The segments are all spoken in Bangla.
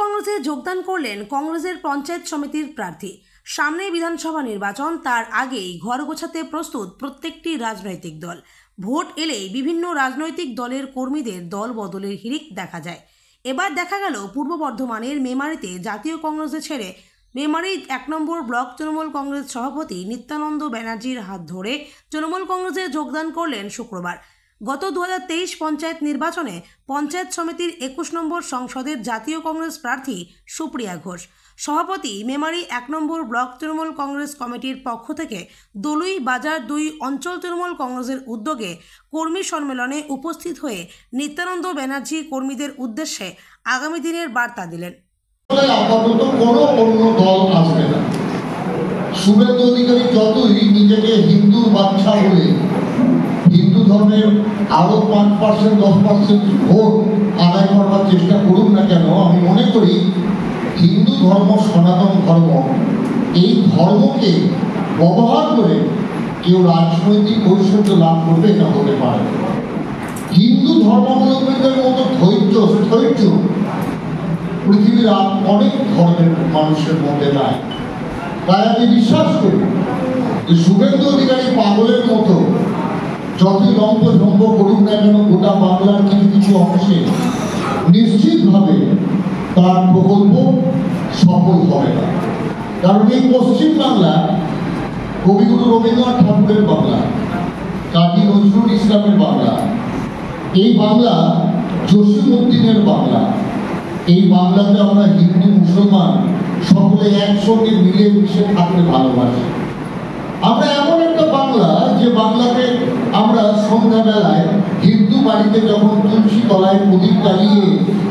কংগ্রেসে যোগদান করলেন কংগ্রেসের পঞ্চায়েত সমিতির প্রার্থী। সামনে বিধানসভা নির্বাচন, তার আগেই ঘর গোছাতে প্রস্তুত প্রত্যেকটি রাজনৈতিক দল। ভোট এলেই বিভিন্ন রাজনৈতিক দলের কর্মীদের দল বদলের হিড়িক দেখা যায়। এবার দেখা গেল পূর্ব বর্ধমানের মেমারিতে জাতীয় কংগ্রেসে ছেড়ে মেমারি 1 নম্বর ব্লক তৃণমূল কংগ্রেস সভাপতি নিত্যানন্দ ব্যানার্জির হাত ধরে তৃণমূল কংগ্রেসে যোগদান করলেন শুক্রবার। গত 2023 পঞ্চায়েত নির্বাচনে পঞ্চায়েত সমিতির 21 নম্বর সংসদের জাতীয় কংগ্রেস প্রার্থী সুপ্রিয়া ঘোষ। সভাপতি মেমারি 1 নম্বর ব্লক তৃণমূল কংগ্রেস কমিটির পক্ষ থেকে দলুই বাজার 2 অঞ্চল তৃণমূল কংগ্রেসের উদ্যোগে কর্মী সম্মেলনে উপস্থিত হয়ে নিত্যানন্দ ব্যানার্জি কর্মীদের উদ্দেশ্যে আগামী দিনের বার্তা দিলেন। আপাতত কোনো অন্য দল আসবে না। শুভেন্দু অধিকারী যতই নিজেকে হিন্দু বাচ্চা বলে হিন্দু ধর্মের আরো 5% 10% ভোট আদায় করবার চেষ্টা করুন না কেন, আমি মনে করি হিন্দু ধর্ম সনাতন ধর্ম, এই ধর্মকে ব্যবহার করে কেউ রাজনৈতিক ঐশ্বর্য লাভ করবে এটা হতে পারে। হিন্দু ধর্মাবলম্বীদের মতো ধৈর্য পৃথিবীর অনেক ধর্মের মানুষের মধ্যে নাই। তাই আমি বিশ্বাস করি যে শুভেন্দু অধিকারী পাগলের মতো যতই লম্ব করুন না কেন গোটা বাংলার কিছু কিছু অংশে নিশ্চিতভাবে তার প্রকল্প সফল হবে না। কারণ এই পশ্চিম বাংলা কবিগুরু রবীন্দ্রনাথ ঠাকুরের বাংলা, কাজী নজরুল ইসলামের বাংলা, এই বাংলা জসীমউদ্দিনের বাংলা। এই বাংলাতে আমরা হিন্দু মুসলমান সকলে একসঙ্গে মিলে মিশে থাকতে ভালোবাসি। আমরা এমন একটা বাংলা যে বাংলাতে আমরা সন্ধ্যাবেলায় হিন্দু বাড়িতে যখন তুলসী তলায় প্রদীপ জ্বালিয়ে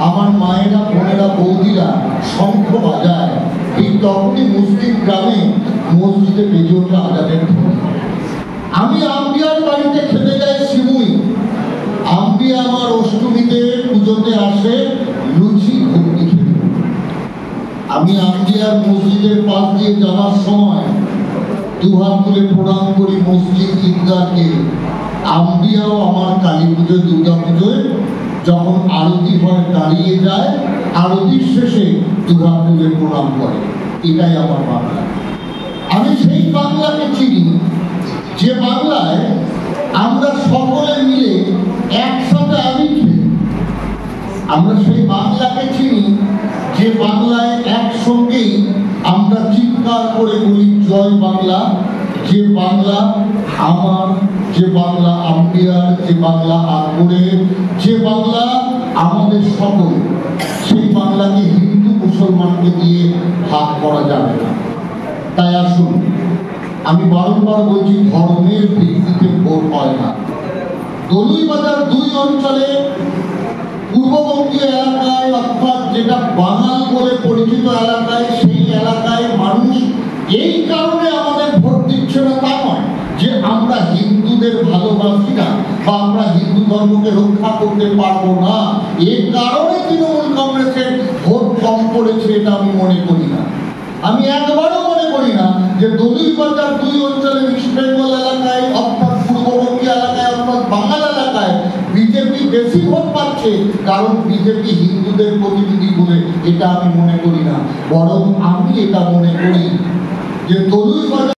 আমার মায়েরা বোনেরা বৌদিরা শঙ্খ বাজায়, ঠিক তখনই মুসলিম গ্রামে মসজিদে বেজে ওঠে আজানের ধ্বনি। আমি আম্বিয়ার বাড়িতে খেতে যাই সিমুই, আম্বিয়া আমার অষ্টমীতে পুজোতে আসে লুচি ঘুগনি খেতে। আমি আম্বিয়ার মসজিদের পাশ দিয়ে যাওয়ার সময় দুহাত তুলে প্রণাম করি মসজিদ ঈদগাহকে। আম্বিয়াও আমার কালী পুজো দুর্গা পুজোয় যখন আরতি হয় দাঁড়িয়ে যায়, আরতির শেষে দুহাত তুলে প্রণাম করে। এটাই আমার বাংলা। আমি সেই বাংলাকে চিনি যে বাংলায় আমরা সকলে মিলে একসাথে আমি খেলি। আমরা সেই বাংলাকে চিনি যে বাংলায় একসঙ্গেই আমরা চিৎকার করে বলি জয় বাংলা। যে বাংলা আমার, যে বাংলা আম্বিয়ার, যে বাংলা আকবরের, যে বাংলা আমাদের সকল, সেই বাংলাকে হিন্দু মুসলমানকে দিয়ে ভাগ করা যাবে না। তাই আসুন, আমি বারংবার বলছি ধর্মের ভিত্তিতে ভোট হয় না। দলুই বাজার 2 অঞ্চলে পূর্ববঙ্গীয় এলাকায়, অর্থাৎ যেটা বাঙাল বলে পরিচিত এলাকায়, সেই এলাকায় মানুষ এই কারণে আমাদের ভোট দিচ্ছে না তা নয় যে আমরা হিন্দুদের ভালোবাসি না বা আমরা হিন্দু ধর্মকে রক্ষা করতে পারবো না। এই কারণে তৃণমূল কংগ্রেসের ভোট কম পড়েছে এটা আমি মনে করি না। আমি একবারও মনে করি না যে দলুই বাজার 2 অঞ্চলে ইস্ট বেঙ্গল এলাকায়, অর্থাৎ পূর্ববঙ্গীয় এলাকায়, অর্থাৎ বাঙাল এলাকায় বিজেপি বেশি ভোট পাচ্ছে কারণ বিজেপি হিন্দুদের প্রতিনিধি বলে, এটা আমি মনে করি না। বরং আমি এটা মনে করি যে দলুই বাজার